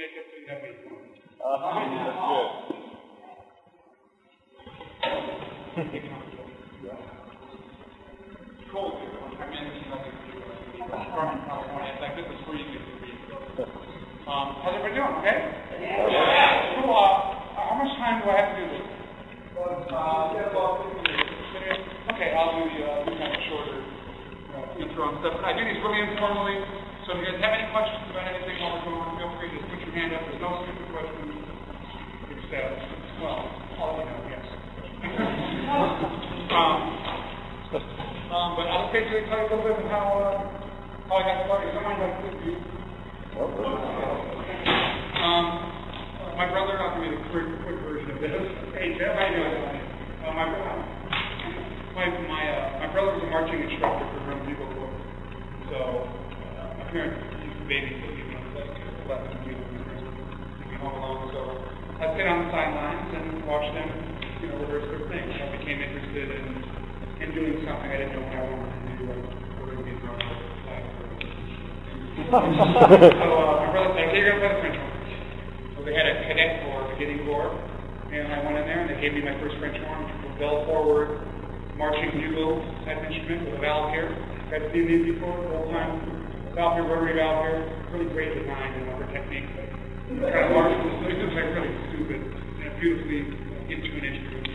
make it so you have me. That's good. Cold here. I mean, this is like from California. It's like this is freezing to be. How's everybody doing? Okay? Yeah. Cool. How much time do I have to do this? Okay, I'll do the kind of shorter intro and stuff. I do these really informally, so if you guys have any questions about anything while we're going, feel free to just put your hand up. There's no stupid questions. Well, all of you know, yes. But I'll basically tell you a little bit about how I got started. Someone like to do. My brother, I'll give you the quick version of this. Hey, Jeff, how you doing? My brother was a marching instructor for Room People Corps. So my parents used to babysit me when I was like 11 and me home alone. So I'd sit on the sidelines and watch them, rehearse their things. I became interested in doing something I didn't know what I wanted to do, like going to be a drummer. So my brother said, "Okay, you're going to play the French horn." So they had a cadet corps, beginning corps, and I went in there and they gave me my first French horn, which was a bell forward marching bugle type instrument with a valve here. I've seen these before, the whole time. Valve here, rotary valve here, really great design and other techniques. Kind of march, it's like really stupid and beautifully in tune instrument.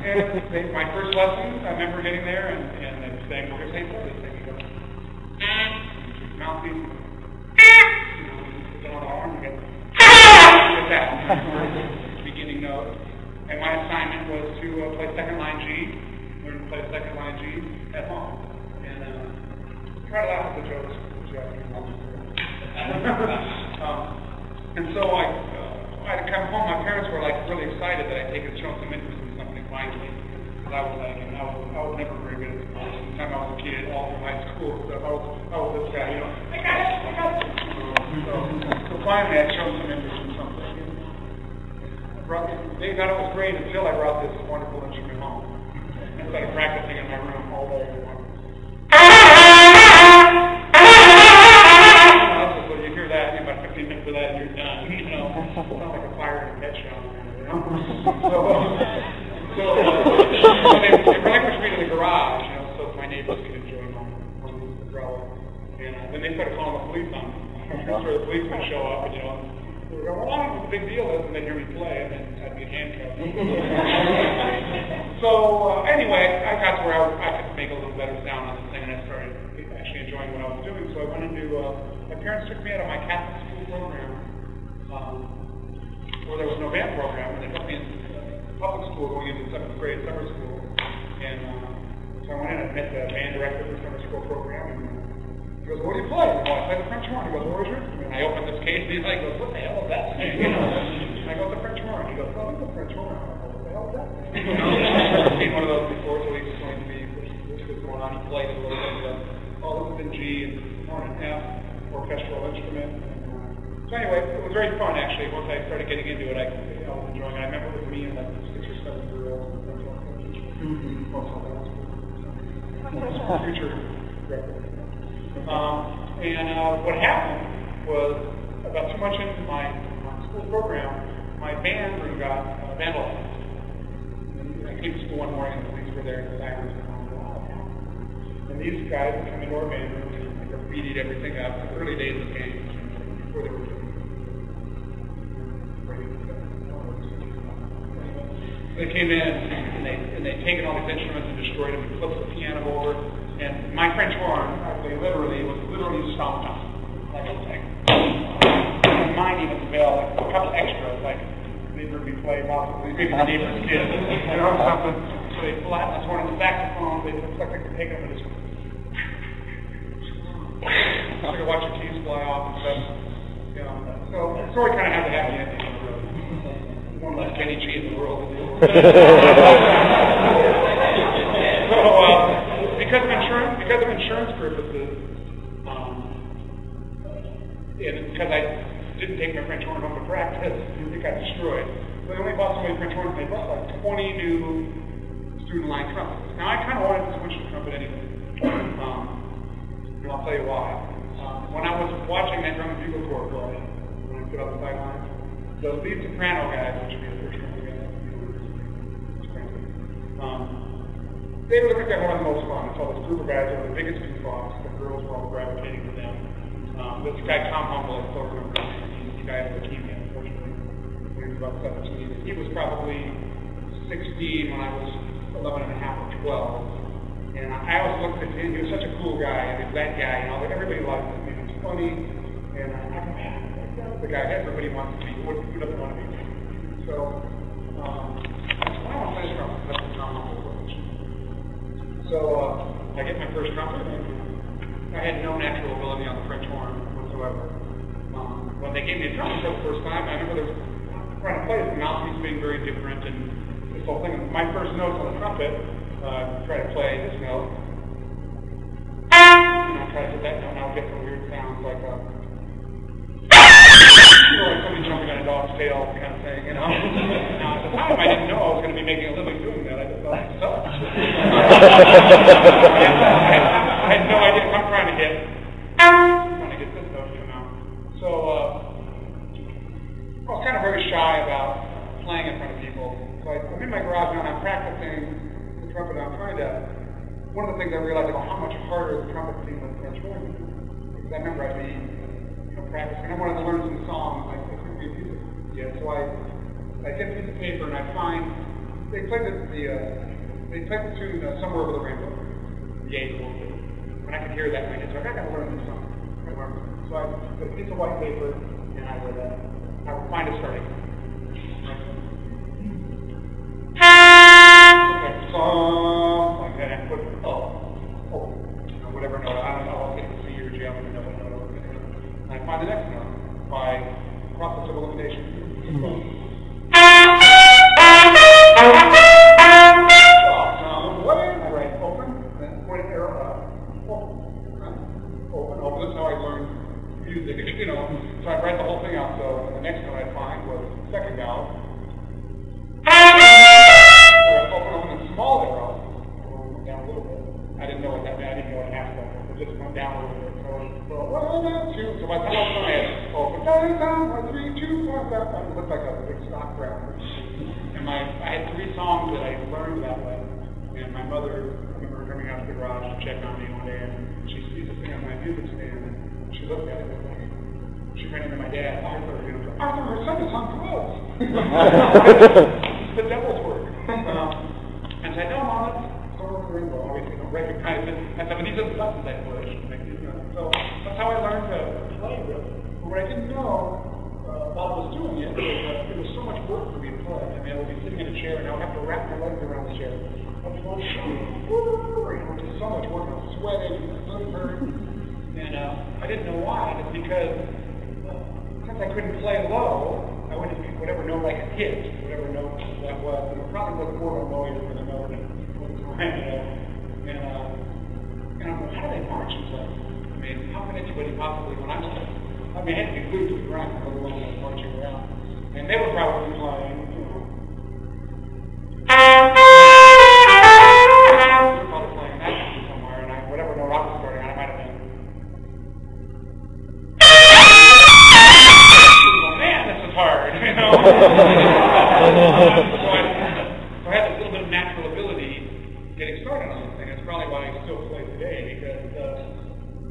And my first lesson, I remember getting there and they were saying, "We're going to say this thing." You go, mouthpiece, on the horn, you get that beginning note. And my assignment was to play second line G, learn to play second line G at home. And try to laugh at the jokes, which you have to do. And so I'd come home, my parents were like really excited that I'd taken shown some interest in something finally. Because I was like, I was never very good at sports. By the time I was a kid, all through high school, stuff, I was this guy, I got it. So finally I'd shown some interest in something. They thought it was great until I brought this wonderful instrument home. I started practicing in my room all day long. So you hear that, about 15 minutes of that, and you're done. It sounds like a fire in a pet shop. So they relinquished me to the garage, so my neighbors could enjoy my umbrella. And then they started calling the police on me. So the police would show up, and they would go, "Well, I don't know what the big deal is," and they'd hear me play, and then I'd be handcuffed. So anyway, I got to where I could make a little better sound on this thing, and I started actually enjoying what I was doing. So I went into, my parents took me out of my Catholic school program, where there was no band program, and they put me in public school going into 7th grade summer school. And so I went in and met the band director for the summer school program, and he goes, "What do you play?" "Oh, I play the French horn." He goes, "What was your instrument?" And I opened this case, and he goes, "What the hell is that thing?" And I go, "The French horn." He goes, "Oh, it's a French horn." I go, "What the hell is that thing?" I've never seen one of those before, so he explained to me what was going on. He played it a little bit. He goes, "Oh, this is in G and horn and F, orchestral instrument." So anyway, it was very fun actually. Once I started getting into it, I was enjoying it. I remember it was me and like 6 or 7 girls. Future record. And what happened was, about 2 months into my school program, my band room got vandalized. I came to school one morning and the police were there and the sirens were on. And these guys would come into our band room and graffitied everything up in the early days of games before they were doing. They came in and they'd taken all these instruments and destroyed them and flipped the piano over. And my French horn, was literally stomped on. And mine even fell, like a couple extras, like they heard me play possibly, maybe the neighbor's kids, something. So they flattened this horn in the saxophone, they looked like they could take them and just so you could watch your teeth fly off and stuff. So the story kind of has a happy ending. One less Kenny G in the world. So because of insurance purposes, and because I didn't take my French horn home to practice, it got destroyed. So they only bought so many French horns, they bought like 20 new student line trumpets. Now I kind of wanted to switch to trumpet anyway, and I'll tell you why. When I was watching that drum and bugle corps play, when I stood on the sidelines, the lead soprano guys, which would be the first drum again, they looked like they were having the most fun. I saw this group of guys that were the biggest goofballs. The girls were all gravitating to them. This guy, Tom Humble, I still remember him. He died of leukemia, unfortunately, when he was about 17. He was probably 16 when I was 11 and a half or 12. And I always looked at him. He was such a cool guy. He was that guy. You know, like everybody liked him. He was funny. And I thought, man, that's the guy everybody wants to be. Who doesn't want to be? So, I want to play this drum. That's what Tom Humble was. So, I get my first trumpet, and I had no natural ability on the French horn whatsoever. When they gave me a trumpet for the first time, I remember trying to play it, the mouthpiece being very different, and this whole thing. My first notes on the trumpet, try to play this note. Try to hit that note, and I'll get some weird sounds like like somebody jumping on a dog's tail kind of thing, you know. Now, at the time, I didn't know I was going to be making a living doing that. I just thought it sucked. I had no idea what I'm trying to get. I'm trying to get this note to come out. So, I was kind of very shy about playing in front of people. So I'm in my garage now, and I'm practicing the trumpet. I'm trying to, one of the things I realized about how much harder the trumpet seemed with the French horn. Because I remember I'd be practicing. I wanted to learn some songs, like I couldn't be a piece of yeah, so I get a piece of paper and I find they played the tune Somewhere Over the Rainbow, the A chord. And I could hear that in my head, so I gotta learn this song. So I put a piece of white paper and I would find a starting. Song like that and put whatever note. I don't know, I'll get the C or G, I don't even know what note I was going to do. And I find the next note by process of elimination. I write open, then point arrow up, open. That's how I learned music, you know. So I write the whole thing out. So the next note I find was second valve. Open, and small arrow. Went down a little bit. I didn't know what that meant. I didn't know what half that was. It just went down a little bit. So by the time I opened my head, open, down, 1, 3, 2, 1, it looked like a big stock ground. And I had 3 songs that I learned that way. And my mother, I remember coming out of the garage to check on me one day, and she sees this thing on my music stand, and she looked at it, and she ran into my dad, Arthur, her son is on drugs. It's the devil's work. And said, no, Mom, that's sort of the rainbow. Obviously, don't recognize it. I said, but these are the buttons I push. So that's how I learned to play, really. But what I didn't know while I was doing it was so much work for me to play. I mean, I would be sitting in a chair, and I would have to wrap my legs around the chair. I'd be going, just so much work. I was sweating, sunburned, and I didn't know why. It's because since I couldn't play low, I would just pick whatever note I could hit, whatever note that was. And it probably was more of a noise for the note than and I'm like, how do they march and play? I mean, how can anybody possibly, when I'm playing? I mean, I had to be glued to the ground for the one that was marching around. And they were probably playing, you know. They were probably playing that somewhere, and whatever note I was starting on, I might have been. Man, this is hard, you know. So I had a little bit of natural ability getting started on this thing. That's probably why I still play today, because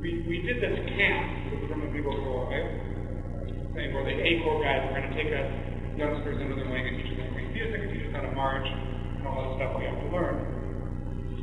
we did this camp with the drum and bugle corps, thing where the A corps guys were going to take us youngsters into the wing and teach us how to read music and teach us how to march and all that stuff we have to learn.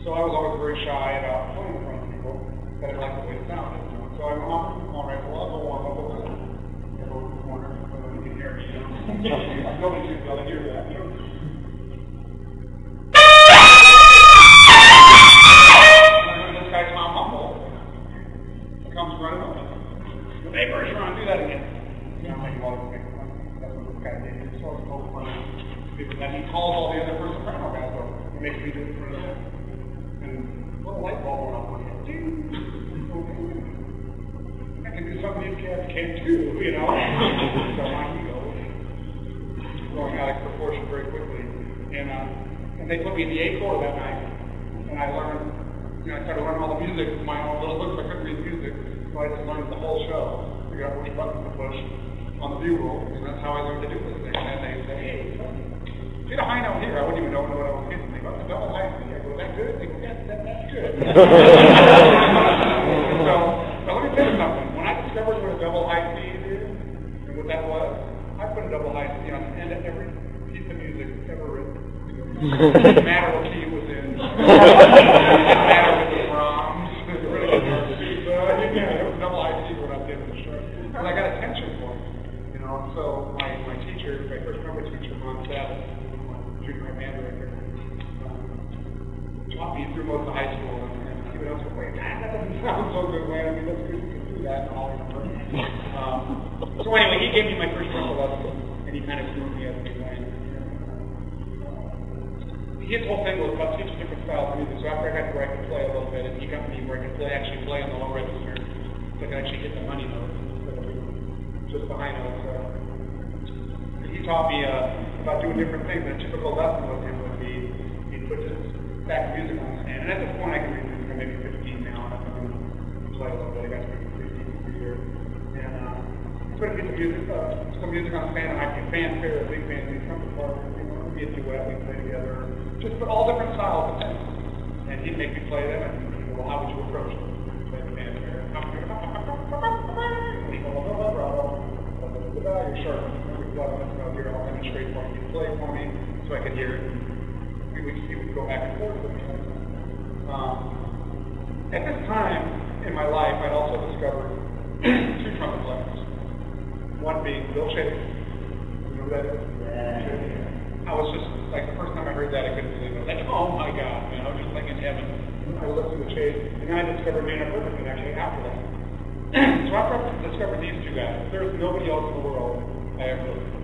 So I was always very shy about playing in front of people that didn't like the way it sounded. You know? So I'm all right, well, I'll go warm up a little bit. I'll go to the corner so that you can hear me. You know? Nobody should be able to hear that. You know? Comes running up. Hey, Bergeron, do that again. You know, like, well, that's what this guy did. It's sort of fun. And he calls all the other first soprano guys over. He makes me do it for them. And a little light bulb went off. I can do something these cats can't do, you know. So my ego was going out of proportion very quickly. And they put me in the A corps that night. And I learned. I started learning all the music, my own little books. I couldn't read music, so I I just learned the whole show, figure out which buttons to push on the view roll, and that's how I learned to do this thing. And then they say, hey, get a high note here. I wouldn't even know what I was hitting. They go, it's a double high C. I go, is that good? They go, yes, that's good. So let me tell you something. When I discovered what a double high C is, and what that was, I put a double high C on the end of every piece of music ever written. It didn't matter what key it was in. It didn't matter if it was Brahms. It really didn't matter. It was double high C when I did the show. And I got attention for it. You know, so my teacher, my first trumpet teacher, Ron Savage, junior band director, taught me through most of high school, and he would always go, wait, that doesn't sound so good, man. I mean, that's good, you can do that, and all that. So anyway, he gave me my first trumpet lesson, and he kind of threw me as we went. His whole thing was about teaching different styles of music, so after I got to where I could play a little bit, and he got me where I could actually play on the low register, so I could actually hit the money notes instead of just the high notes. He taught me about doing different things. And a typical lesson with him would be he'd put this back music on the stand. And at this point, I can read music. I'm maybe 15 now, and I'm going to play a little bit. I got to be 15 per year. And put a piece of music, some music on the stand, and I'd be a fanfare, a big band, a trumpet part, it'd be a duet, we'd play together. Just put all different styles of things. And he'd make me play them, and he'd go, well, how would you approach it? Play the fanfare. And he'd go, you're sharp. I'll demonstrate for you. Play for me so I could hear it. He would go back and forth with me. At this time in my life, I'd also discovered two trumpet players. One being Bill Chase. You know who that is? Yeah. I was just, like, the first time I heard that, I couldn't believe it. I was like, oh my God, man, I was just like in heaven. I listened to Chase, and then I discovered Nana Bergeron actually after that. So after I discovered these two guys, there was nobody else in the world I ever listened to.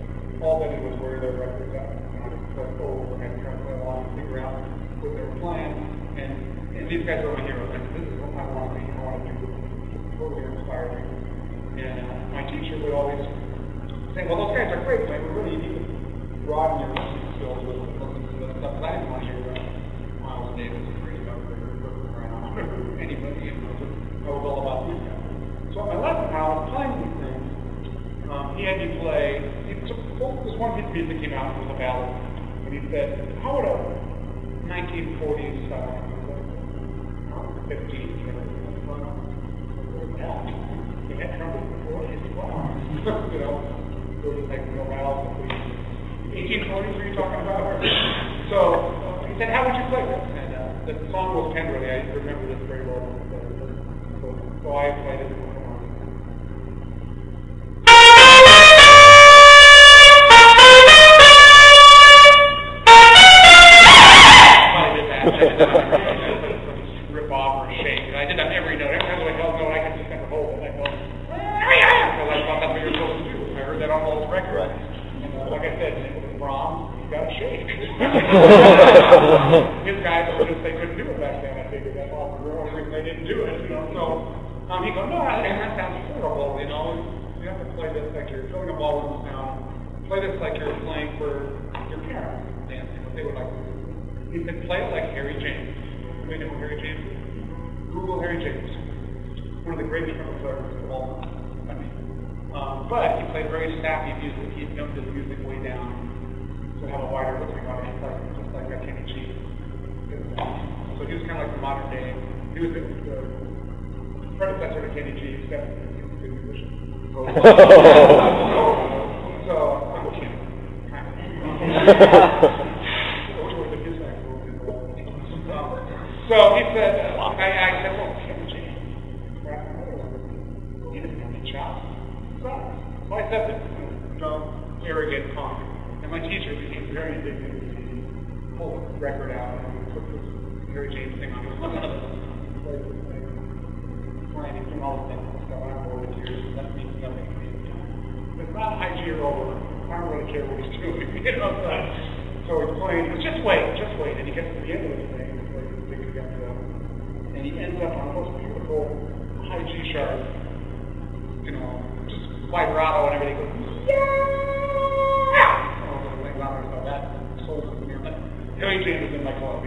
All that it was where their records at. And I just played over and try to play along and figure out what they were playing. And these guys are my heroes. I said, this is what I want to be. I want to do this. It's totally inspired me. And my teacher would always say, well, those guys are great, but we really need to broaden your listening skills with listening to the stuff. I didn't want to hear Miles Davis and Freddie Mercury or around anybody. You know, I was all about these guys. So at my lesson, how I was playing these things, he had me play. This one piece of music came out, it was a ballad, and he said, how would a 1940s 15 he had trumpets before, he said, wow. You know, it was like no valves. 1840s, were you talking about? So he said, how would you play this? And the song was Tenderly. I remember this very well. So I played it. Rip off or shake. And I did that every note. Every time I held note, I could just kind of hold it. I go, because I thought that's what you're supposed to do. I heard that on all those records. And like I said, it was Brahms, you got to shake. His guys were just, they couldn't do it back then. I figured that's all the real reason they didn't do it, you know. So he goes, no, that sounds horrible, you know. You have to play this like you're filling a ballroom sound. Play this like you're playing for your parents dancing, what they would like to do. He said, play it like Harry James. You know who Harry James is? Google Harry James. One of the greatest trumpet players of all time. I mean, but he played very sappy music. He dumped his music way down to have a wider listening audience, just like Kenny G. So he was kind of like the modern day. He was the predecessor to Kenny G, except he was a good musician. So I'm kidding. So he said, I said, well, Kenny G, he didn't have any chops. So I said this, arrogant comment. And my teacher became very indignant. He pulled the record out and put this Harry James thing on. He was looking at this thing, playing, he's doing all the things and stuff. I'm over the years, and that means nothing to me. It's not high G or over. I don't really care what he's doing, you know. So he's playing, he goes, just wait. And he gets to the end of the thing. And he ends up on the most beautiful high G sharp, you know, just vibrato and everything. He goes, yeah! Oh, like that soul. Harry James is in my club.